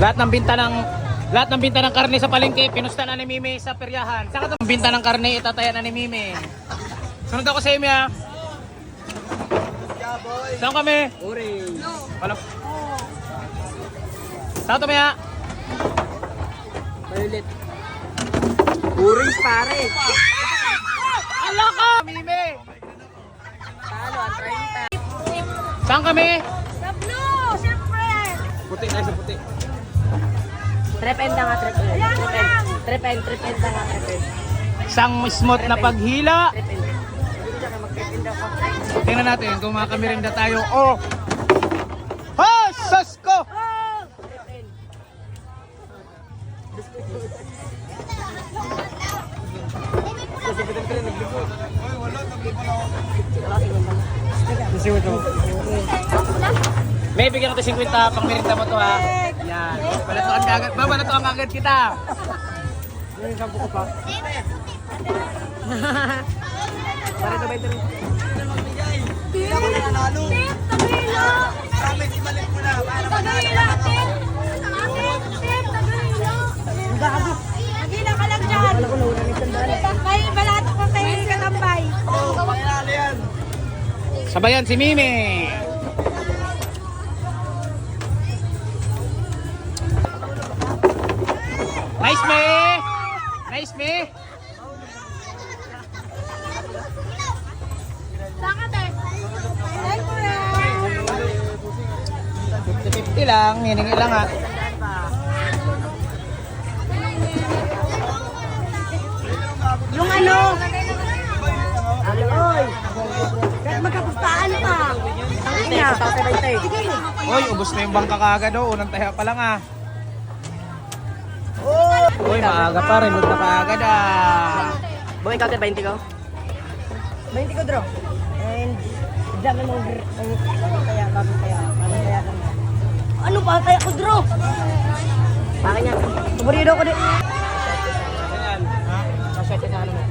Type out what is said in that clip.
Lahat ng binta ng karne sa palengke, pinusta na ni Mimi sa peryahan. Saka itong binta ng karne, itataya na ni Mimi. Sunod ako sa iyo, ha? Saan kami? Uri. Wala. Saan ito, ha? Violet. Orange pare. Ala ka! Mimi! Talo, ang 30. Saan kami? Sa blue, siyempre. Puti, ay sa puti. Trip end nga, trip end. Trip end nga, trip end. Isang smooth na paghila. Trip end. Mag-trip end ako. Tingnan natin kung makakamirinda tayo. Oh! Ha! Sus ko! Trip end. May bigyan ko 50 pang merinda mo to, ha. Yan. Balatuan ka agad. Balatuan ka agad kita. Yung sampu ko pa. Para ito ba ito rin? Tip, Tagayla. Tagayla, tip. Tip, Tagayla. Tagayla ka lang dyan. Wala ko nauna ng sandali. May balato ka kay Katambay. Sabayan si Mimi. Nice, me. Nice, me. Saka, te. Ay, kuya. 50-50 lang. Hiningi lang, ha. Yung ano? Oy! Kahit magkapustaan pa. Ang ina. Uy, ubos na yung bangka kagad, oh. Unang taya pa lang, ha. Uy, maaga pa rin. Huwag na kaagad, ah. Boy, kagad 20 ko? 20 ko, draw. And, dami mong bago kaya. Ano ba? Kaya ko draw. Bakit yan? Paborito ko din. Ayan, ha? Kasya na ano mo.